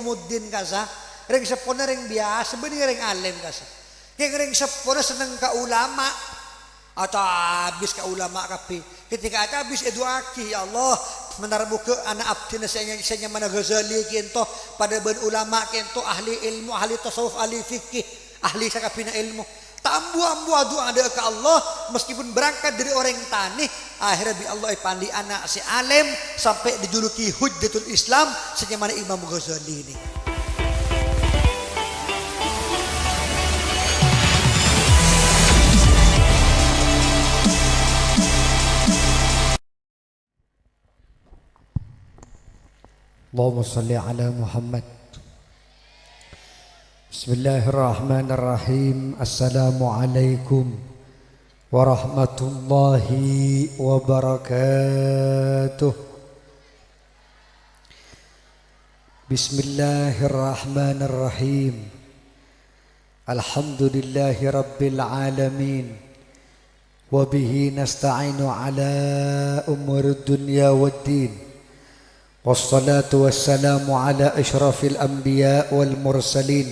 Ulumuddin kasa ring sepona ring biasa bening ring alim kasa keng ring sepona seneng ka ulama atau habis ka ulama kapi ketika ada habis eduaki ya Allah menarabu ke anak abdi saya mana Ghazali kento pada ben ulama kento ahli ilmu ahli tasawuf ahli fikih ahli sakapina ilmu tambu-ambu adu ada ke Allah meskipun berangkat dari orang tanah akhirnya bi Allah pandi anak si alim sampai dijuluki Hujjatul Islam senyamana Imam Ghazali ini. Allahumma salli ala Muhammad. Bismillahirrahmanirrahim. Assalamualaikum warahmatullahi wabarakatuh. Bismillahirrahmanirrahim. Alhamdulillahi rabbil alamin. Wabihi nasta'inu ala umurid dunya waddin. Wassalatu wassalamu ala ashrafil anbiya wal mursalin.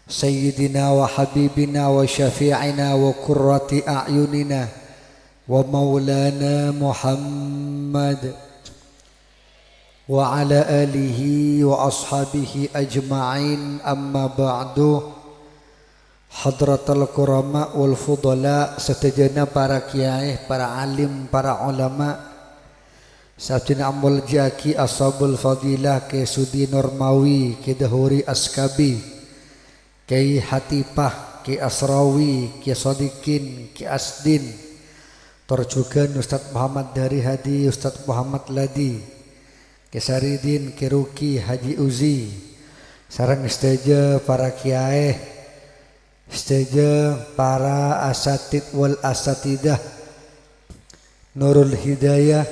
Sayyidina wa habibina wa syafi'ina wa qurrati a'yunina wa maulana Muhammad wa ala alihi wa ashabihi ajma'in amma ba'du. Hadratul kurama wal fudala setajana para kiai, para alim, para ulama, sabtina amul jaki ashabul fadilah ke Sudi Normawi, ke Dahuri Askabi, Kiai Hatipah, Kiai Asrawi, Kiai Sodikin, Kiai Asdin, terjugan Ustadz Muhammad dari Hadi, Ustadz Muhammad Ladi, Kiai Saridin, Kiai Ruki, Haji Uzi, sarang isteja para kiai, isteja para asatid wal asatidah, Nurul Hidayah,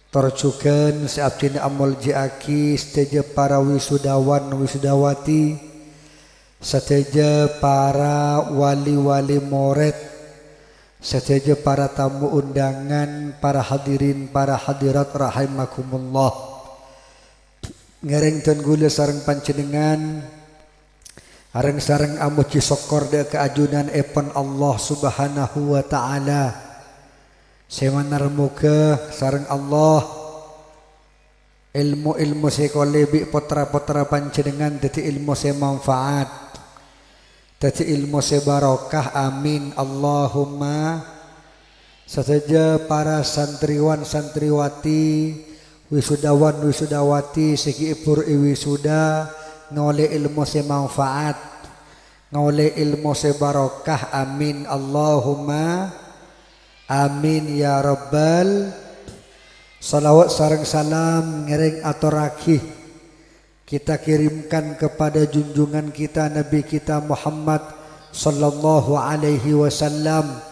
terjugan seabdina amul jaki, isteja para wisudawan wisudawati, seteja para wali-wali murid, seteja para tamu undangan, para hadirin, para hadirat rahimakumullah. Ngereng dan gula sareng panjenengan, areng sareng amu cisokor de keajunan epon Allah subhanahu wa ta'ala. Sewanar muka sareng Allah ilmu-ilmu sekolebi potra-potra panjenengan dadi ilmu semanfaat, dadi ilmu sebarokah, amin Allahumma. Saja para santriwan santriwati, wisudawan wisudawati, segi ipur wisuda ngoleh ilmu semanfaat, ngoleh ilmu sebarokah, amin Allahumma, amin ya rabbal. Salawat sareng salam ngereng atau rakih kita kirimkan kepada junjungan kita Nabi kita Muhammad sallallahu alaihi wasallam.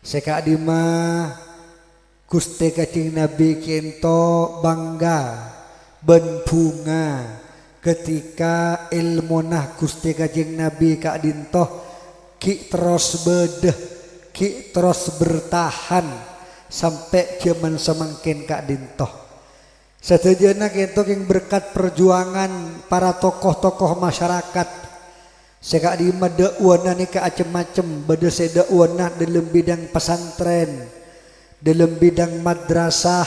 Sekadima Gusti Kanjeng Nabi kento bangga ben bunga ketika ilmunah Gusti Kanjeng Nabi kak dintoh ki terus bedeh, ki terus bertahan sampai zaman semangkin kak dintoh. Setujuana kento yang berkat perjuangan para tokoh-tokoh masyarakat. Sekak di dakwana ni ka macem-macem, beda sedakwana dalam bidang pesantren, dalam bidang madrasah,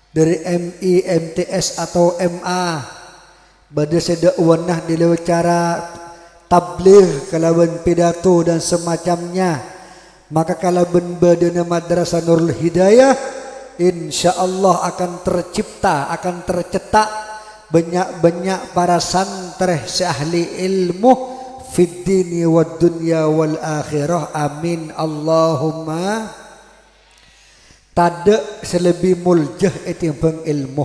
dari MI, MTS atau MA, beda sedakwana dalam cara tabligh, kalawan pidato dan semacamnya. Maka kalau badana madrasah Nurul Hidayah, insyaallah akan tercipta, akan tercetak banyak-banyak para santri seahli ilmu fid dini wad dunya wal akhirah, amin Allahumma. Tada selebih muljah etimbang ilmu,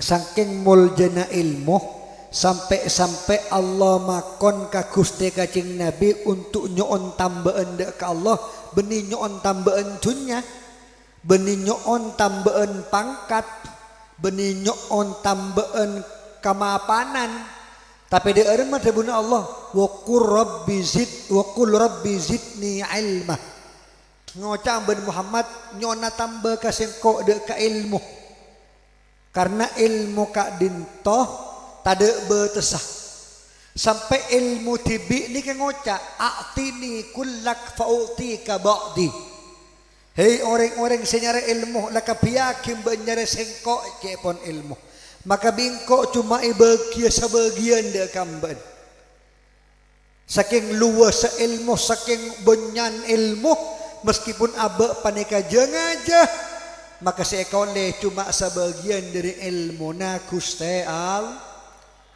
saking muljana ilmu sampai Allah makon ka Gusti Kanjeng Nabi untuk nyoon tambaan dek ka Allah, benih nyoon tambaan dunya, benih nyoon tambaan pangkat, benih nyoon tambaan kamapanan. Tapi dek arema tabuna Allah, wa qur rabbi zidni ilma. Ngocam ben Muhammad nyona tambah ka sengko dek ka ilmu. Karena ilmu kak dintoh tade betesah. Sampai ilmu tibi ni kan ngocak a'tini kullak fa'utika ba'di. Hei orang-orang senyara ilmu laka piyakin benyara sengkok cepon ilmu. Maka bingkok cuma ibagia sebagian dia kamban. Saking luas ilmu, saking benyan ilmu, meskipun abak paneka jengaja, maka seekole cuma sebagian dari ilmu na Gusti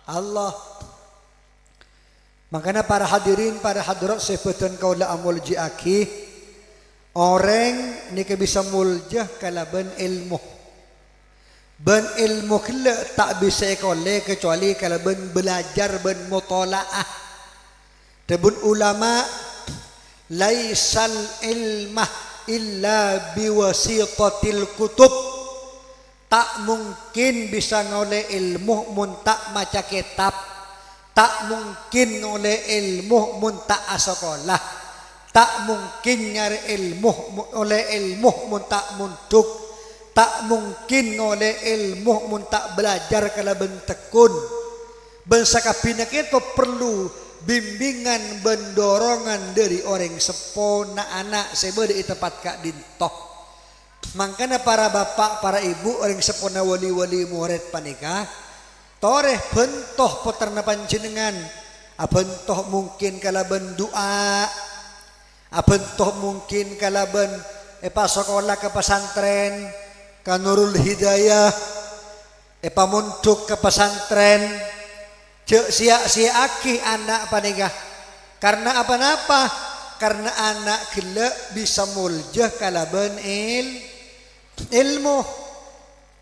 Allah. Makanya para hadirin, para hadirat sebatan kaula amul jiaki, orang ni bisa muljah kalaban ilmu. Ben ilmu kala tak bisa ekole kecuali kalaban belajar ben mutalaah. Debun ulama laisal ilmah illa biwasitatil kutub. Tak mungkin bisa ngoleh ilmu mun tak maca kitab. Tak mungkin oleh ilmu mun tak sekolah. Tak mungkin nyari ilmu oleh ilmu mun tak munduk. Tak mungkin oleh ilmu mun tak belajar kala bentekun. Bangsa kapinak itu perlu bimbingan bendorongan dari orang sepona anak sebeda di tempat kak dintoh. Makanya para bapak, para ibu, orang sepona wali-wali murid panikah toreh bentoh peterna panjenengan. Abentoh mungkin kalaban doa. Abentoh mungkin kalaban sekolah ke pesantren, ke Nurul Hidayah, munduk ke pesantren. Cek sia-siaki anak panikah. Karena apa-apa? Karena anak gila bisa muljah kalaban ilmu.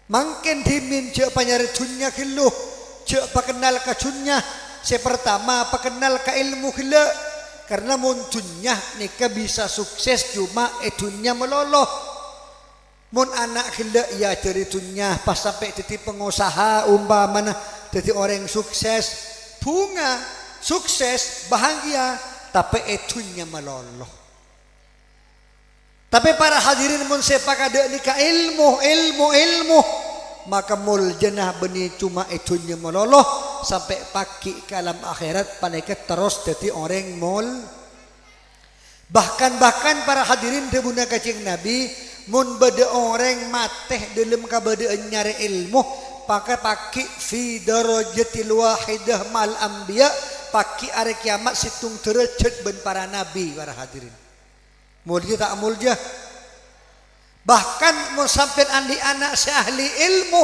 Mungkin dimin cek panyari dunya gila, cek pakenal ka dunya. Pertama pakenal ka ilmu gila. Karena mun dunya nika bisa sukses cuma dunya meloloh. Mun anak gila ya cari dunya pas sampai jadi pengusaha umpamana jadi orang sukses, bunga, sukses, bahagia, tapi dunya meloloh. Tapi para hadirin mun sepak ada nikah ilmu, maka muljanah benih cuma dunya meloloh sampai pagi kalam akhirat paneka terus jadi orang bahkan para hadirin debuna kacing Nabi mun bade orang mateh dalam kabadaan nyari ilmu pakai fi darajatil wahidah mal anbiya paki hari kiamat situng derajat ben para nabi para hadirin. Mulia tak mulia? Bahkan mau sampai andi anak si ahli ilmu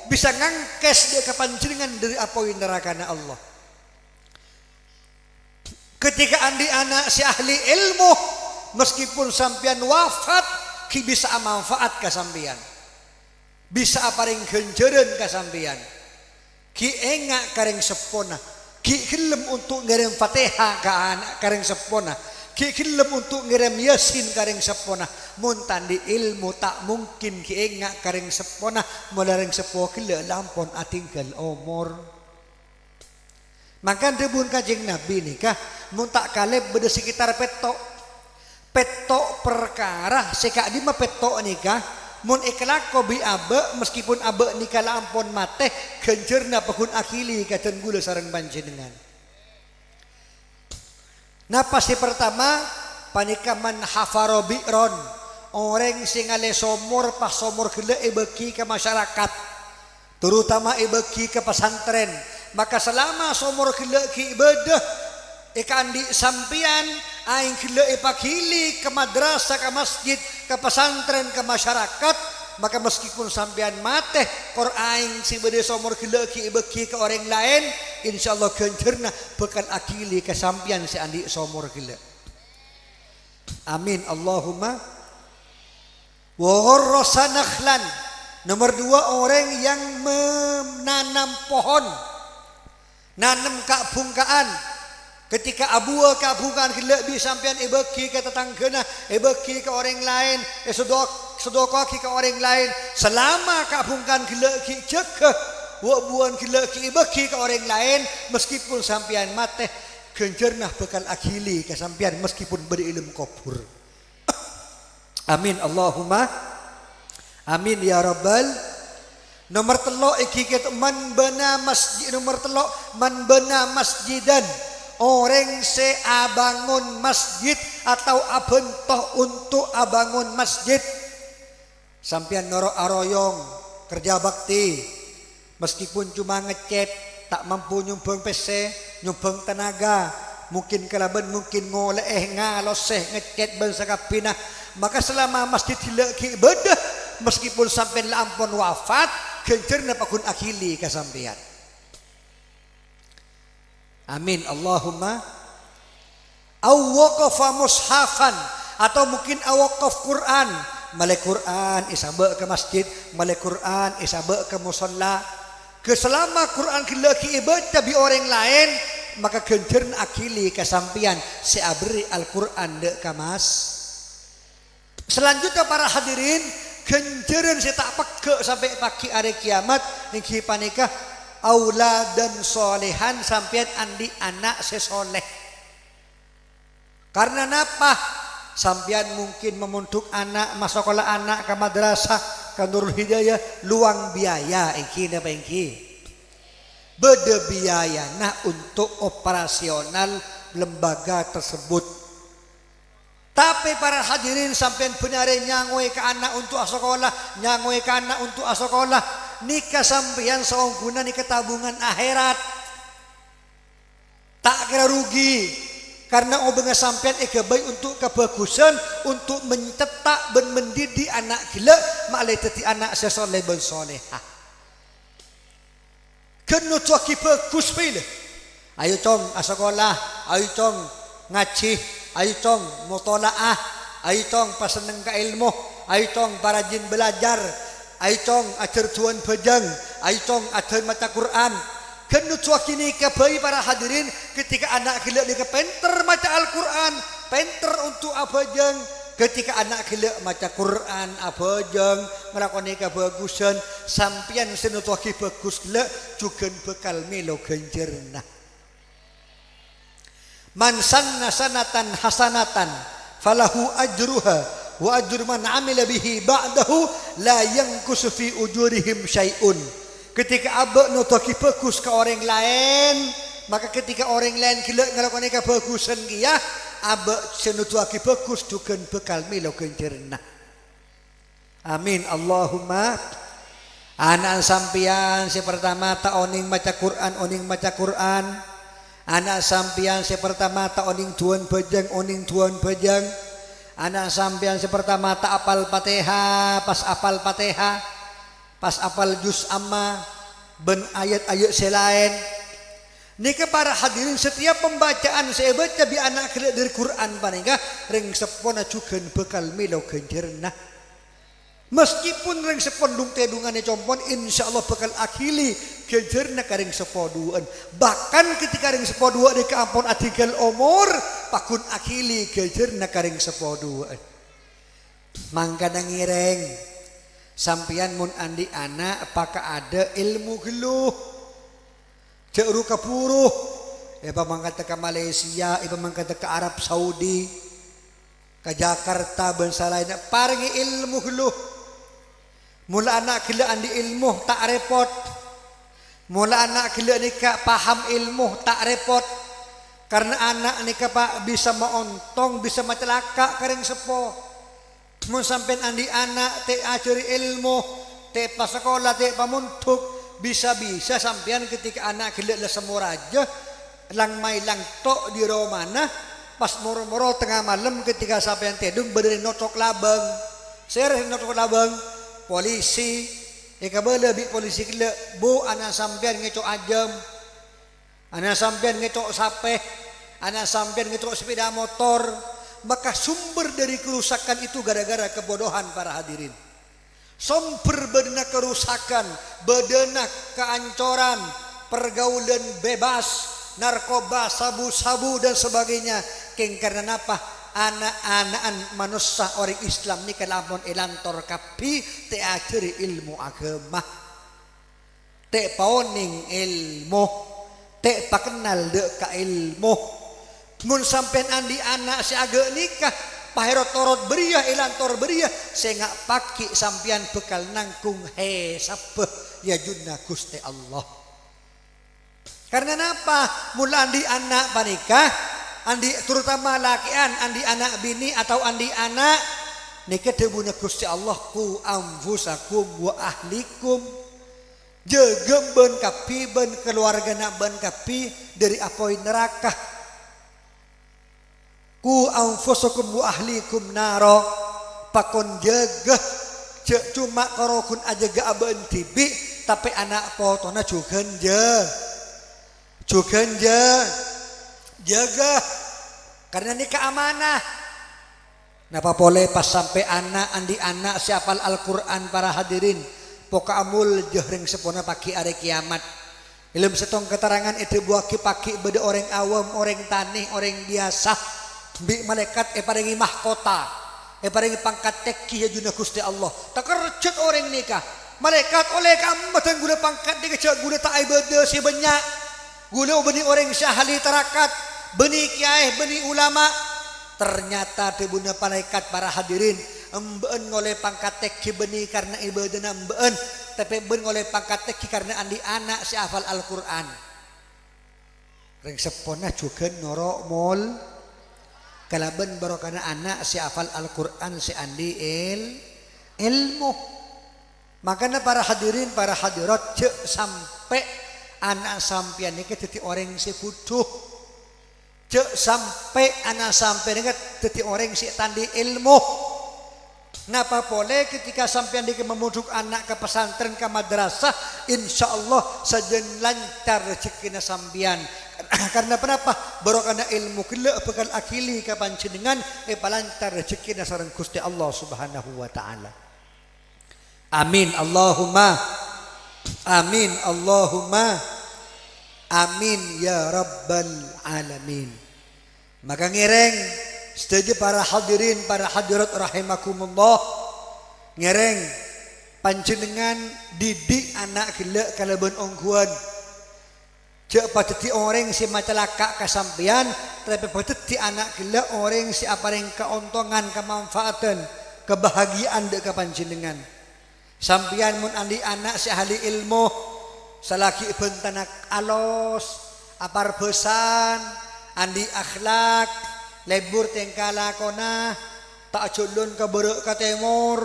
bisa ngangkes dia kepancingan dari apoin neraka Allah. Ketika andi anak si ahli ilmu meskipun sampian wafat ki bisa manfaat ke sampian. Bisa aparing genjeren ke sampian. Ki engak kareng sepona. Ki gelem untuk ngirim Fatihah ke anak kareng sepona. Ki gelem untuk ngirim Yasin kareng sepona. Mun tandi ilmu tak mungkin ki engak kareng sepona melareng sepo gila lampon atinggal umur. Maka debun kajeng Nabi nikah mun tak kaleb beda sekitar petok perkara sekak di mah petok nikah mun ikhlas ko bi abe meskipun abe nikah lampon mateh genjerna pekun akili katen gula sareng panjenengan. Nah pasti pertama panikaman hafaro bi'ron orang sing ale somor pas somor gele ibeki ke masyarakat terutama ibeki ke pesantren maka selama somor gele ki ibadah ikan di sampian aing gele ipakili ke madrasah ke masjid ke pesantren ke masyarakat maka meskipun sampean mateh kor aing si bede somor gele ki ibeki ke orang lain insyaallah genjerna bekal akili ke sampean si andi somor gele. Amin Allahumma. Wa gharrasa nakhlan. Nomor 2 orang yang menanam pohon. Nanam kabungkaan. Ketika abua kabungkaan lebih sampean ibeki ke tetanggana, ibeki ke orang lain, sedekah ke orang lain. Selama kabungkaan geleki jaga, buan geleki ibeki ke orang lain meskipun sampean mateh genjernah bekal akili ke sampean meskipun berilmu kubur. Amin Allahumma. Amin ya rabbal Nomor telok iki kita man bana masjid, nomor telok man bana masjidan, orang se abangun masjid atau abentoh untuk abangun masjid. Sampian noro aroyong kerja bakti, meskipun cuma ngecat, tak mampu nyumbang PC, nyumbang tenaga, mungkin kelaban, mungkin ngoleh ngaloseh ngecat bangsa kapinah, maka selama masjid hilaki ibadah, meskipun sampai lampun wafat, gencerna pakun akhili kasampian. Amin Allahumma. Awwaqafa mushafan, atau mungkin awwaqaf Quran, malai Quran isabe ke masjid, malai Quran isabe ke musalla. Keselama Quran kilaki ibadah bi orang lain, maka gencerna akhili kasampian seabri Al-Quran dek kamas. Selanjutnya para hadirin, genceran saya tak peke sampai pagi hari kiamat niki panikah auladan solehan sampean andi anak sesoleh. Karena napa? Sampean mungkin memuntuk anak masuk sekolah anak ke madrasah ke Nurul Hidayah luang biaya iki napa iki? Beda biaya nah untuk operasional lembaga tersebut. Tapi para hadirin sampean benar nyangoi ke anak untuk sekolah, nyangoi ke anak untuk sekolah, nikah sampean seongguna nikah tabungan akhirat. Tak kira rugi, karena obenga sampean baik untuk kebagusan, untuk mencetak dan mendidik anak gila, maklai teti anak sesoleh ben solehah. Kena cuaki bagus pilih. Ayo cong sekolah, ayo cong ngaji, ayo cong mutolaah, ayo cong paseneng ke ilmu, ayo cong parajin belajar, ayo cong ajar tuan bajang, ayo cong ajar mata Quran. Kena cuaki ni kebayi para hadirin ketika anak gila dia penter maca Al-Quran, penter untuk abajang. Ketika anak gila maca Quran abajang ngelakoni kebagusan, sampian senutuaki bagus gila juga bekal melo genjerna. Man sanna sanatan hasanatan falahu ajruha wa ajru man amila bihi ba'dahu la yanqusu fi ujurihim syai'un. Ketika abak nutuki bagus ke orang lain, maka ketika orang lain gila ngelakoni kebagusan dia, abak senutuki bagus juga bekal milo gencerna. Amin Allahumma. Anak sampian si pertama ta oning maca Quran, oning maca Quran. Anak sampian si pertama ta oning tuan bajang, oning tuan bajang. Anak sampian si pertama ta apal Fatihah, pas apal Fatihah, pas apal juz amma, ben ayat-ayat selain. Nika para hadirin, setiap pembacaan saya baca bi anak kelak dari Quran panika ring sepona juga bekal milo genjerna. Meskipun ring sepon dung tedungane compon, insyaallah bekal akhili genjerna ka ring sepoduan. Bahkan ketika ring sepodua di kampung atigal umur, pakun akhili genjerna ka ring sepoduan. Mangka ngireng sampian mun andi anak apakah ada ilmu geluh jauh kapuruh, iba mangkata ke Malaysia, iba mangkata ke Arab Saudi, ke Jakarta bangsa lain, paringi ilmu geluh. Mula anak gila andi ilmu tak repot, mula anak gila nikah paham ilmu tak repot, karena anak nikah pak bisa meontong, bisa macelaka kering sepo. Mun sampean andi anak te ajari ilmu, te pas sekolah, te pamuntuk, bisa-bisa sampean ketika anak gila lah semua raja lang may lang tok di romana pas moro-moro tengah malam ketika sampean tedung berdiri notok labang, saya notok labang polisi, ikabala bi polisi gila bu anak sampean ngecok ajam, anak sampean ngecok sapeh, anak sampean ngecok sepeda motor. Maka sumber dari kerusakan itu gara-gara kebodohan para hadirin. Sumber bedana kerusakan, bedana keancoran, pergaulan bebas, narkoba, sabu-sabu dan sebagainya. Keng karena apa? Anak-anak manusia orang Islam ni kalampon elantor kapi te ajari ilmu agama, te paoning ilmu, te pakenal dek ka ilmu. Mun sampean andi anak si agak nikah Pahero torot beriah ilan tor beriah saya nggak pakai sampian bekal nangkung sapeh ya junna Gusti Allah. Karena napa? Mula andi anak panikah, andi terutama lakian, andi anak bini atau andi anak nikah debuna Gusti Allah ku anfusakum wa ahlikum. Jaga ben kapi ben keluarga nak ben kapi dari apoi neraka. Ku anfusakum wa ahlikum naro pakon jaga cuma korokun aja ga aben tibi tapi anak potona juga jaga karena ini keamanah. Napa boleh pas sampai anak andi anak siapal Al-Quran para hadirin poka amul jehring sepona pagi hari kiamat. Ilmu setong keterangan itu buaki pagi beda orang awam orang tani orang biasa. Bi malaikat paringi mahkota paringi pangkat teki ya junna Gusti Allah tak kerjet orang nikah malaikat oleh kamu dan gula pangkat dia kecil gula tak ibadah si banyak gula beni orang syahli terakat beni kiai beni ulama ternyata tebuna malaikat para hadirin emben oleh pangkat teki beni karena ibadah emben tapi ben oleh pangkat teki karena andi anak si hafal Al-Quran ring sepona juga norok mol kalaban barokana anak si hafal Al-Quran si andi ilmu. Makanya para hadirin para hadirat cek sampai anak sampian ini jadi orang si butuh cek sampai anak sampian ini jadi orang si tandi ilmu. Napa boleh ketika sampian ini memuduk anak ke pesantren ke madrasah insya Allah saja lancar rezekina sampian. Karena kenapa? Barokana ilmu kila bekal akili kapan jenengan palantar rezeki sareng Gusti Allah Subhanahu wa taala. Amin Allahumma amin Allahumma amin ya rabbal alamin. Maka ngereng setuju para hadirin para hadirat rahimakumullah ngereng panjenengan didik anak kila kalaban ongguan. Cek pateti orang si macelaka kasampian tapi pateti anak gila orang si apareng keuntungan kemanfaatan kebahagiaan dek panjenengan sampian mun andi anak si ahli ilmu salaki bentanak alos apar besan andi akhlak lebur tengkala kona tak culun ke beruk ke timur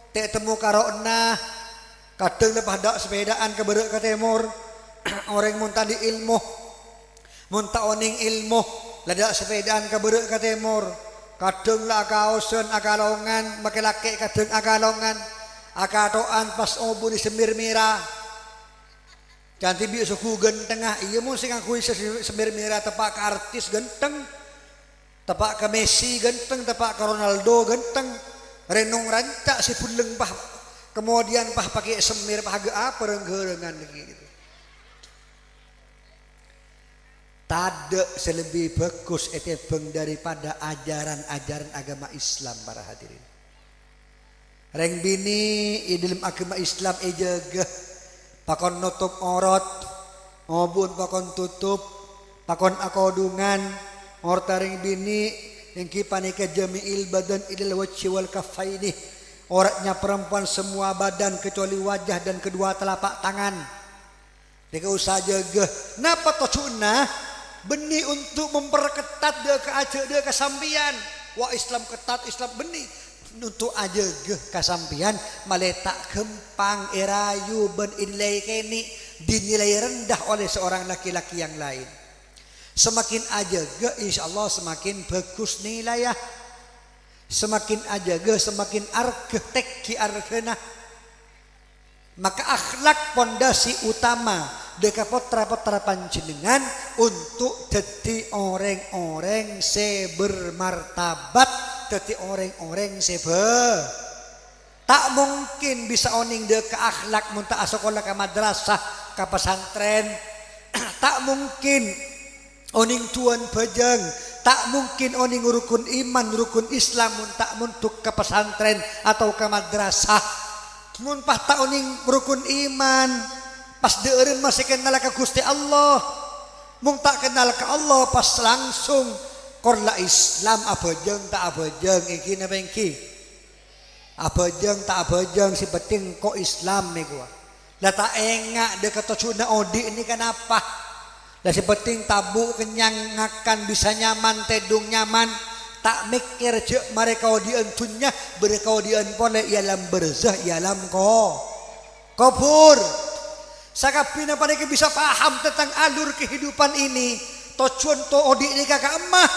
tak temu karona kadang lepas dak sepedaan ke beruk ke timur orang muntah di ilmu muntah oning ilmu lada sepedaan ke beruk ke timur kadang lah kausen akalongan makai laki kadang akalongan akatoan pas obu di semir mira cantik biar suku gentengah iya mau sih ngakui semir mira tepak ke artis genteng tepak ke Messi genteng tepak ke Ronaldo genteng renung rancak si puleng pah kemudian pah pakai semir pah agak apa renggerengan gitu. Tada selebih bagus etebeng daripada ajaran-ajaran agama Islam para hadirin. Reng bini dalam agama Islam jaga pakon nutup orot, ngobun pakon tutup, pakon akodungan, orta reng bini yang kipanika jami'il badan idil wajhi wal kafaini. Oratnya perempuan semua badan kecuali wajah dan kedua telapak tangan. Dia usah jaga. Napa tocuna? Benih untuk memperketat dia ke aja dia kesampian. Wah Islam ketat Islam benih untuk aja ke kesampian maletak gempang erayu ben inlay keni dinilai rendah oleh seorang laki-laki yang lain. Semakin aja ke insyaallah semakin bagus nilai ya. Semakin aja ke semakin argeh teki argena. Maka akhlak pondasi utama deka potra-potra panjenengan untuk jadi orang-orang sebermartabat, jadi orang-orang tak mungkin bisa oning deka akhlak muntah sekolah ke madrasah ke pesantren tak mungkin oning tuan bajang tak mungkin oning rukun iman rukun Islam muntah muntuk ke pesantren atau ke madrasah muntah tak oning rukun iman pas deureun masih kenal ke Gusti Allah mung tak kenal ke Allah pas langsung Korla Islam abajeng tak abajeng iki napa iki? Abajeng tak abajeng si penting kok Islam nih gua. Lah tak engak dekat cuna odi ini kenapa? Lah si penting tabu kenyang ngakan bisa nyaman tedung nyaman tak mikir cek mereka odian tunya mereka odian pole ialam berzah ialam kufur. Sakapina panike bisa paham tentang alur kehidupan ini. Tujuan to odi ini kakak emah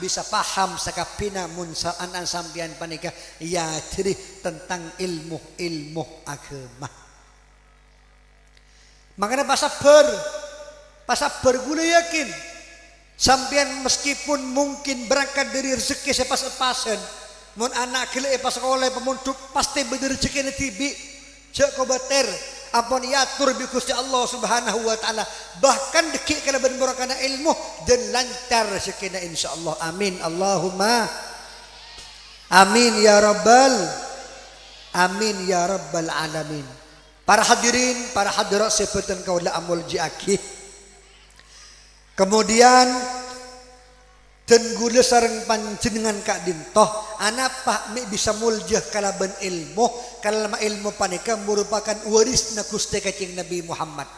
bisa paham sakapina munsaan an sampian panika ya cerih tentang ilmu agama. Makanya pasabar gula yakin sampian meskipun mungkin berangkat dari rezeki sepas-sepasan mun anak gele pas sekolah pemunduk pasti bener rezeki tibi cek kobater ampun yatur bi Gusti Allah Subhanahu wa taala bahkan dekik kana ben kana ilmu dan lancar rezekina insyaallah amin Allahumma amin ya rabbal alamin. Para hadirin para hadirat sebutan kaula amul jiaki kemudian dan gula sareng panjenengan kak dintoh anak pak mi bisa muljah kalaban ilmu kalama ilmu panika merupakan warisna Gusti Kanjeng Nabi Muhammad.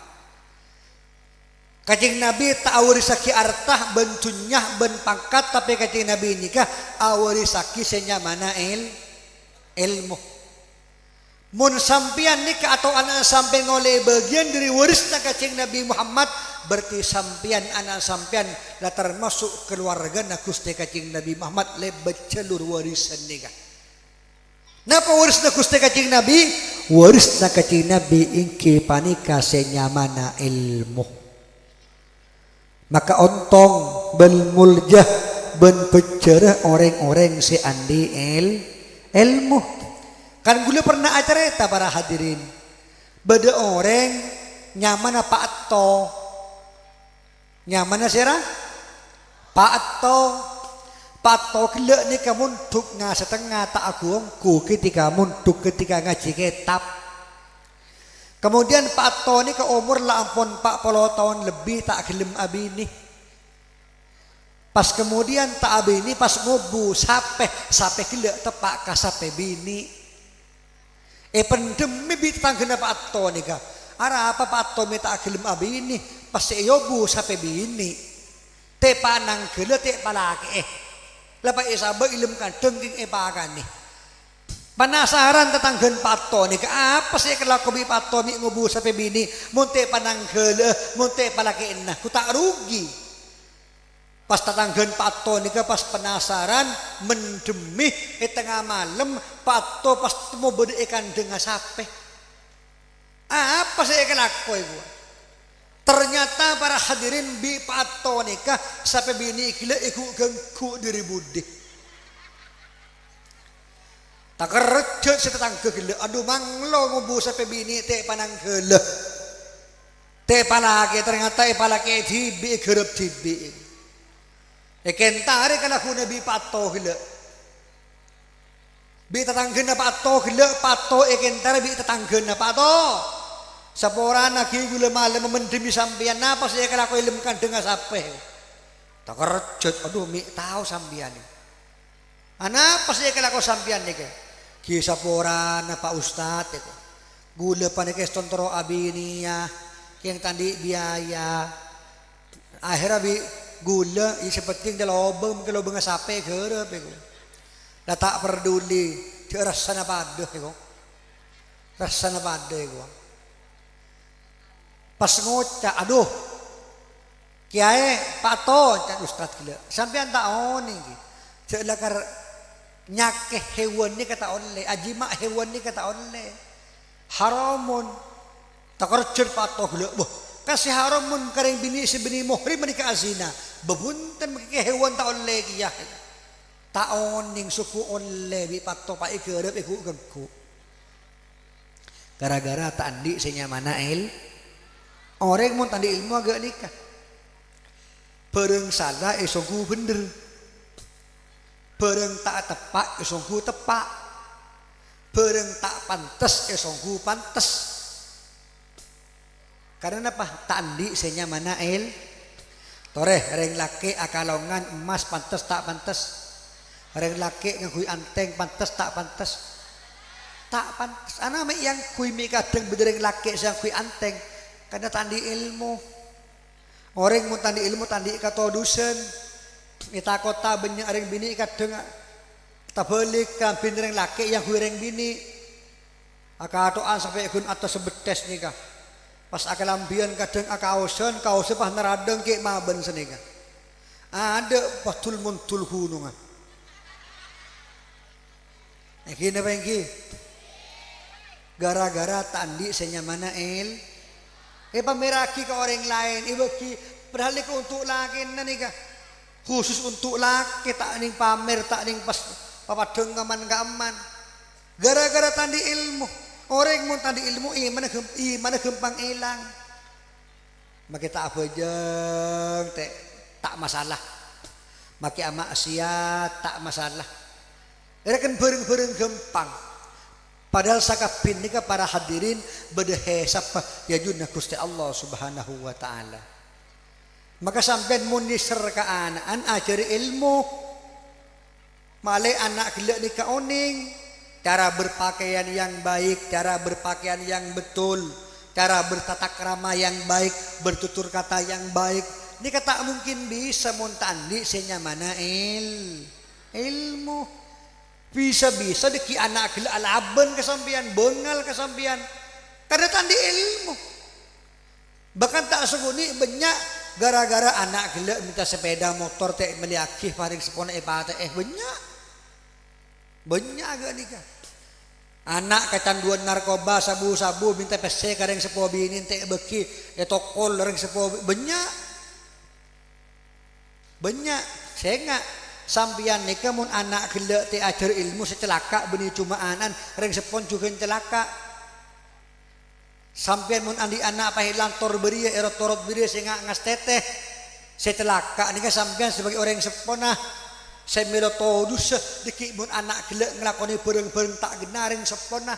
Kanjeng Nabi tak awarisaki artah ben cunyah ben pangkat tapi Kanjeng Nabi nikah awarisaki senyamana ilmu. Mun sampian nikah atau anak sampai ngoleh bagian dari warisna Kanjeng Nabi Muhammad berarti sampian anak sampian lah termasuk keluarga na Gusti Kanjeng Nabi Muhammad lebet celur warisan nikah. Napa warisna Gusti Kanjeng Nabi? Warisna Kanjeng Nabi ingki panika senyamana ilmu. Maka ontong bel muljah ben pecerah orang-orang si andi ilmu. Kan gula pernah acara eta para hadirin. Beda orang nyaman apa atau nyaman sira Pak atau kelak ni kamu tuk nga setengah tak agung ku ketika muntuk ketika ngaji kitab. Kemudian Pak Atto ni ke umur lah ampun 40 tahun lebih tak gelem abini. Pas kemudian tak abini pas ngobu sampai kelak tepak ka sampai bini. Pendemi bi tanggen Pak Atto ni ka. Ara apa Pak Atto mi tak gelem abini pas yobu sampai bini. Te panang gele te palaki Lapa isaba ilm kadeng king epakan nih. Penasaran tetanggen pato nih apa sih kalau kobi pato mi ngubu sampai bini munte pananggele munte palaki enah ku tak rugi. Pas tetanggen pato nih pas penasaran mendemih tengah malam pato pas temu bede ikan dengan sape. Apa sih kelakoi gua? Ternyata para hadirin bi pato nikah sampai bini gila ikut gengku diri budi. Tak kerja setetangga gila. Aduh manglo ngubu sampai bini te panang gila. Te palaki ternyata palaki tibi gerep tibi. Kentari kan aku nabi pato gila. Bi tetangga na pato gila pato kentari bi tetangga na pato. Sapora lagi gula malam mendemi sampian apa saya kalau aku ilmkan dengan sape tak kerjot aduh mi tahu sampian ini anak apa saya kalau aku sampian nih ke kisah sapora na Pak Ustad itu gula panik stontoro abini ya yang tadi biaya akhirnya bi gula ini seperti kalau benga sape kerap itu dah tak peduli rasa napadah itu rasa napadah itu pas ngocak aduh kiai pato cak ustad gila sampean tak oni cak lakar nyakeh hewan ni kata oleh ajima hewan ni kata oleh haramun tak kerjat pato gila boh kasih haramun kering bini si bini muhrim menikah azina bebunten ke hewan tak oleh kiyah tak oning suku oleh bi pato pak ikerep iku gengku gara-gara tak andi senyamana orang mau tanda ilmu agak nikah bareng salah esongku bener bareng tak tepak esongku tepak bareng tak pantes esongku pantes karena apa tandi senyamana Toreh reng laki akalongan emas pantes tak pantes. Reng laki ngakui anteng pantes tak pantes. Tak pantes. Ana me yang kui mi kadang bedereng laki sang kui anteng karena tandi ilmu. Orang mun tandi ilmu tandi katodusen. Ita kota banyak reng bini kadang tabalik kan bini reng laki yang kui reng bini. Akatoan sampai gun atas sebetes nikah. Pas akalambian kadang akausen pas neradeng ke maben senika. Ada patul muntul hunungan. Iki napa iki? Gara-gara tandi senyamana pameraki ke orang lain ibeki padahal iku untuk laki nika. Khusus untuk laki tak ning pamer tak ning pas papadeng aman. Gara-gara tandi ilmu. Orang mun tadi ilmu mana gampang hilang. Maka tak bejeng tak masalah. Maka maksiat tak masalah. Rekan bareng-bareng gampang. Padahal sakapin nika para hadirin bedehe sapa ya junna Gusti Allah Subhanahu wa taala. Maka sampean mun niser ka anaan ajari ilmu. Male anak gila nika oning. Cara berpakaian yang baik, cara berpakaian yang betul, cara bertata krama yang baik, bertutur kata yang baik. Ini kata mungkin bisa montandi senyamana ilmu. Bisa-bisa deki anak gila alaban kesampian, bengal kesampian. Karena tandi ilmu. Bahkan tak seguni banyak gara-gara anak gila minta sepeda motor teh meliakih paring sepona ipate banyak. Banyak agak nikah. Anak kecanduan narkoba sabu-sabu minta pese kareng sepo bini teh beki ya tokol kareng sepo banyak. Saya sampian nikah mun anak gila teh ajar ilmu secelaka benih cumaanan reng sepon juga celaka. Sampian mun andi anak pahilang tor beria erot-torot beria sehingga ngas teteh secelaka nikah sampian sebagai orang sepona. Saya melotodus diki mun anak gila ngelakoni bareng-bareng tak genaring sepona.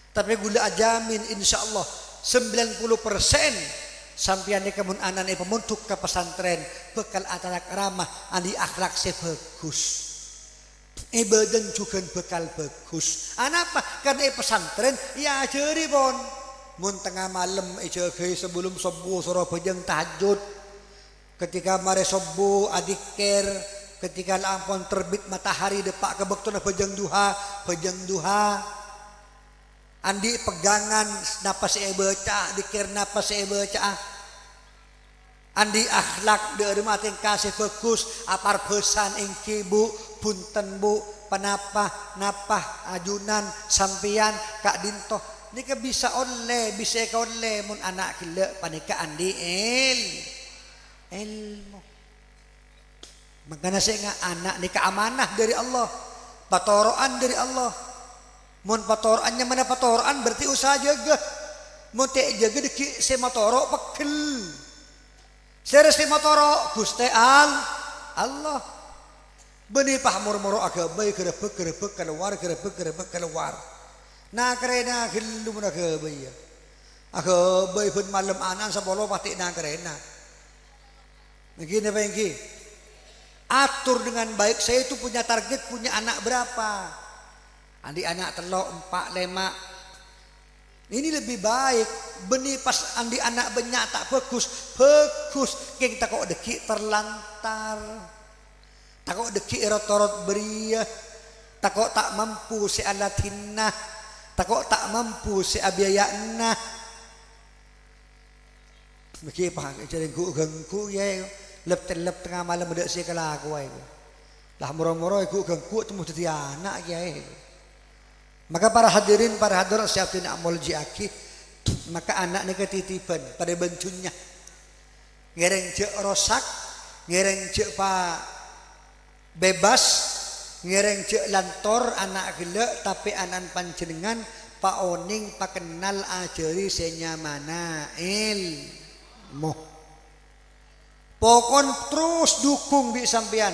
Tapi gula ajamin insyaallah 90% sampian nikah mun anane pemuntuk ke pesantren bekal atalak ramah andi akhlak sebagus. Ibadah juga bekal bagus. Anapa? Karena pesantren ya ajari pon. Mun tengah malam ijage sebelum subuh sura bejeng tahajud. Ketika mare subuh adikir ketika lampon terbit matahari depak kebektuna pejang duha andi pegangan napas baca dikir napas baca andi akhlak dari mating kasih bagus apar besan ingki bu punten bu penapah napah ajunan sampian kak dintoh nika bisa oleh mun anak gila panika andi ilmu. Makanya saya ingat anak ni keamanah dari Allah, patoroan dari Allah. Mun patoroannya mana patoroan berarti usaha jaga. Mun te jaga deki sematoro pekel. Seres sematoro Gusti Allah. Beni pahmur-muro agak baik gerebek keluar. Nah kerena hilu mun agak baik. Agak baik pun malam anan sabolo pati na kerena. Begini apa yang atur dengan baik. Saya itu punya target, punya anak berapa? Andi anak telok 4, 5. Ini lebih baik. Benih pas andi anak banyak tak bagus. Kita kok deki terlantar. Tak kok deki erot-torot beria. Tak kok tak mampu si alatinah. Tak kok tak mampu si abiayana. Begitu pak, jadi gengku ya. Lep tengah malam ada si kelaku itu. Lah moro-moro iku ganggu temu dadi anak kiai. Maka para hadirin para hadirat siapin amal jiaki maka anak ni ketitipan pada bencunya. Ngereng cek rosak, ngereng cek pa bebas, ngereng cek lantor anak gila tapi anan panjenengan pa oning pa kenal ajari senyamana ilmu. Pokon terus dukung bi sampean.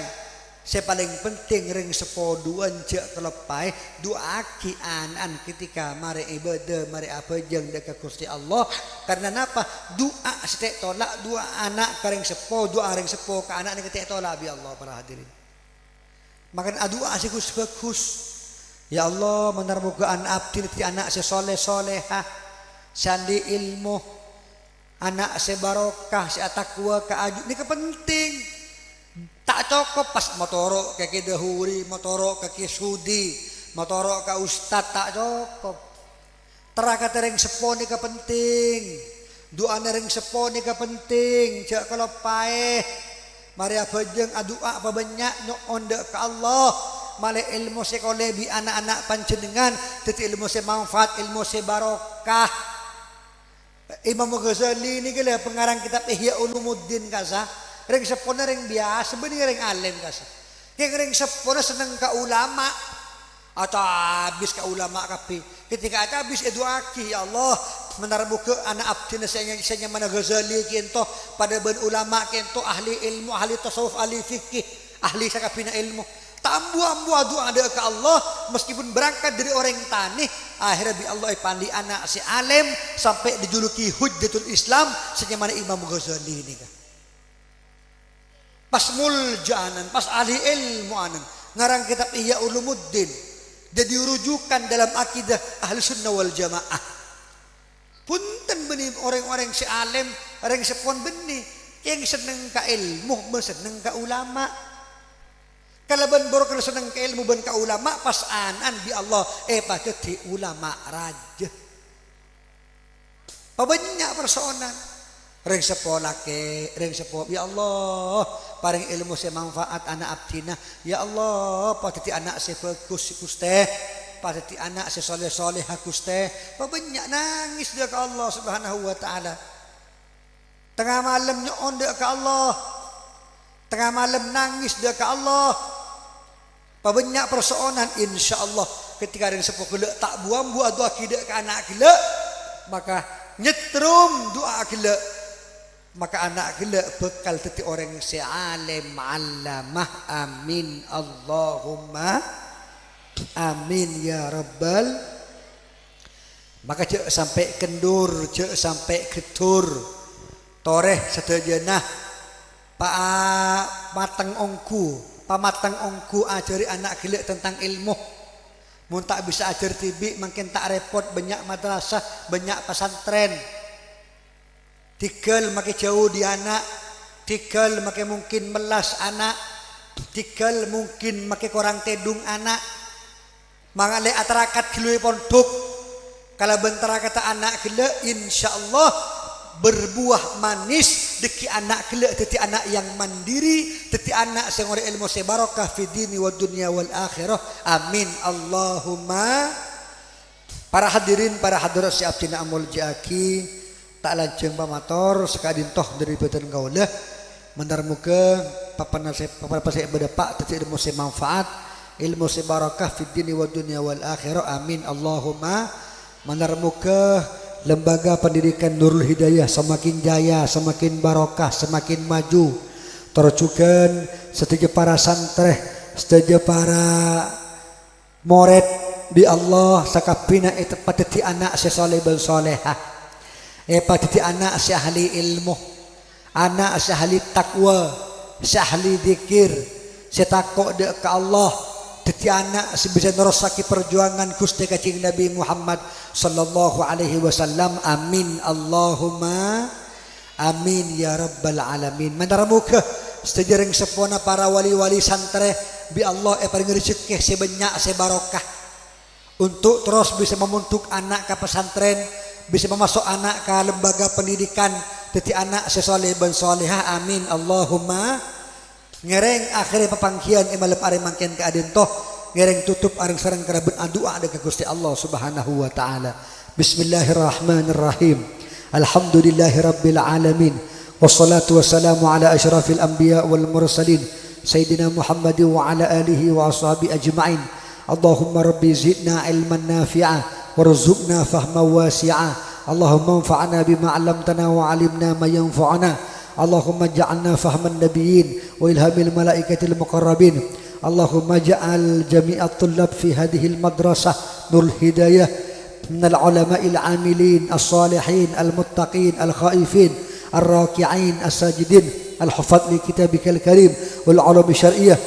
Saya paling penting ring sepoduan cek kelepai doa ki anan ketika mari ibadah mari apa jeung dekat Gusti Allah karena napa doa setek tolak doa anak ka ring sepo doa ring sepo ka anak ni ketek tolak bi Allah para hadirin makan doa sih bagus ya Allah menar muga abdi ti anak se soleh solehah sandi ilmu anak se barokah se takwa ka aju ni kepenting tak cukup pas motoro kaki dahuri motoro kaki sudi motoro ka ustad tak cukup teraka tereng seponi ka penting doa nereng seponi ka penting cak kalau pae mari apa jeung adua apa banyak nyok onde ka Allah male ilmu sekole bi anak-anak panjenengan teti ilmu se manfaat ilmu se barokah Imam Ghazali ini kala pengarang kitab Ihya Ulumuddin kasa ring sepona ring biasa bening ring alim kasa ring sepona seneng ka ulama atau habis ka ulama kapi ketika ada habis eduaki ya Allah menar buka anak abdi saya mana Ghazali kento pada ben ulama kento ahli ilmu ahli tasawuf ahli fikih ahli sakapina ilmu tambu-ambu doa ada ke Allah meskipun berangkat dari orang tanah akhirnya bi Allah pandi anak si alim sampai dijuluki Hujjatul Islam senyamana Imam Ghazali ini kan pas muljanan pas ahli ilmu anan ngarang kitab Ihya Ulumuddin jadi rujukan dalam akidah ahli sunnah wal jamaah punten benih orang-orang si alim orang sepon benih yang seneng ka ilmu seneng ka ulama kalau ben baru kena seneng ka ilmu ben ka ulama pas anan bi Allah pada di ulama raja banyak persoalan ring sepolah ke ring sepo ya Allah paring ilmu saya manfaat anak abdina ya Allah patiti anak saya bagus Gusti patiti anak saya soleh-soleh Gusti banyak nangis dia ke Allah Subhanahu wa taala tengah malam nyon dia ke Allah tengah malam nangis dia ke Allah banyak persoalan insyaallah ketika ring sepo gelek tak buang buat doa kidak ke anak gelek maka nyetrum doa gelek maka anak gila bekal teti orang si alim alamah amin Allahumma amin ya rabbal maka cek sampai kendur cek sampai ketur toreh sedajanah pamateng ongku ajari anak gila tentang ilmu mun tak bisa ajar tibi makin tak repot banyak madrasah banyak pesantren tigal makin jauh di anak tigal makin mungkin melas anak tigal mungkin makin kurang tedung anak mangale atarakat gilui pondok kalau bentara kata anak gila insyaallah berbuah manis deki anak gila teti anak yang mandiri teti anak sing ora ilmu se barokah fi dini wa dunya wal akhirah amin Allahumma para hadirin para hadirat si abdina amul jaki tak lanceng pamator sekadin toh dari beten kaulah mentar muka papan saya berdepak teti ilmu se manfaat ilmu se barakah fid dini wa dunya wal akhirah amin Allahumma mentar muka lembaga pendidikan Nurul Hidayah semakin jaya semakin barokah semakin maju tercukan setuju para santreh setuju para murid di Allah sakapina itu pateti anak sesoleh ben solehah patiti anak si ahli ilmu anak si ahli takwa si ahli dzikir si takok de ke Allah teti anak si bisa nerosaki perjuangan Gusti Kanjeng Nabi Muhammad sallallahu alaihi wasallam amin Allahumma amin ya rabbal alamin mandaramuka sejareng sepona para wali-wali santre bi Allah paling rezeki sebanyak sebarokah untuk terus bisa membentuk anak ke pesantren bisa memasuk anak ke lembaga pendidikan teti anak sesoleh ben solehah amin Allahumma ngereng akhirnya pepangkian malam are mangken ke aden toh ngereng tutup areng sareng keraben doa ada ke Gusti Allah Subhanahu wa taala bismillahirrahmanirrahim alhamdulillahirabbil alamin wassalatu wassalamu ala asyrafil anbiya wal mursalin sayyidina Muhammadin wa ala alihi wa ashabi ajma'in Allahumma rabbi zidna ilman nafi'a warzuqna fahma wasi'a Allahumma anfa'na bima 'allamtana wa 'allimna ma yanfa'una اللهم اجعلنا فهم النبيين وإلهام الملائكة المقربين. اللهم اجعل جميع الطلاب في هذه المدرسة نور الهداية من العلماء العاملين الصالحين المتقين الخائفين الراكعين الساجدين الحفاظ لكتابك الكريم والعلوم الشرعية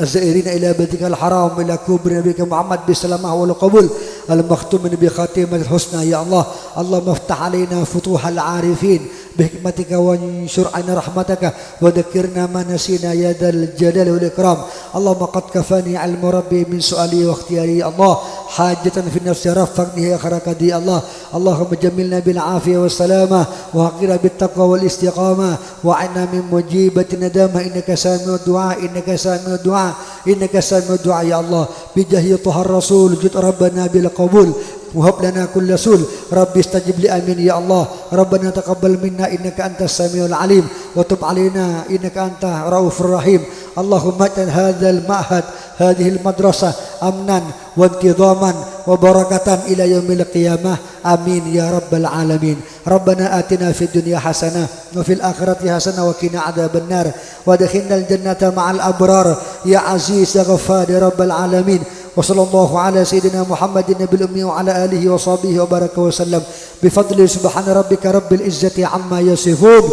الزائرين إلى بيتك الحرام إلى كبر نبيك محمد بالسلامة والقبول المختوم بخاتمة الحسنى يا الله. اللهم افتح علينا فتوح العارفين بحكمتك وانشر عنا رحمتك وذكرنا ما نسينا يا ذا الجلال والإكرام. اللهم قد كفاني علم ربي من سؤالي واختياري يا الله. حاجة في النفس رفقني يا خرقدي يا الله. اللهم جملنا بالعافية والسلامة وحقنا بالتقوى والاستقامة وعنا من مجيبة الندامة إنك سامع الدعاء إنك سامع الدعاء إنك سامع الدعاء يا الله. بجاه طه الرسول جد ربنا بالقبول وهب لنا كل سول. ربي استجب لي آمين يا الله. ربنا تقبل منا إنك أنت السميع العليم وتب علينا إنك أنت رؤوف رحيم. اللهم اجعل هذا المعهد هذه المدرسة أمنا وانتظاما وبركة إلى يوم القيامة آمين يا رب العالمين. ربنا آتنا في الدنيا حسنة وفي الآخرة حسنة وقنا عذاب النار وادخلنا الجنة مع الأبرار يا عزيز يا غفار يا رب العالمين. وصلى الله على سيدنا محمد النبي الأمي وعلى آله وصحبه وبارك وسلم بفضل سبحان ربك رب العزة عما يصفون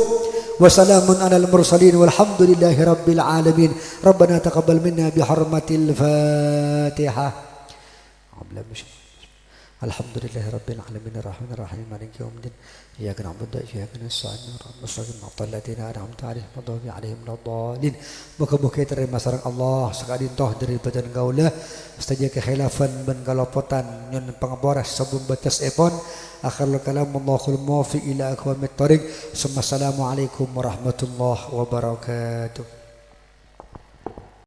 وسلام على المرسلين والحمد لله رب العالمين. ربنا تقبل منا بحرمة الفاتحة. الحمد لله رب العالمين الرحمن الرحيم مالك يوم الدين إياك نعبد وإياك نستعين نستعين نعطي الذين أنعمت عليهم المغضوب عليهم ولا الضالين. Muka-muka terima sareng Allah sekali toh dari badan gaula saja kekhilafan ban kalopotan nyon pangboras sabun batas epon akhirul kalam Allahul muwaffiq ila aqwamit thoriq. Assalamualaikum warahmatullahi wabarakatuh.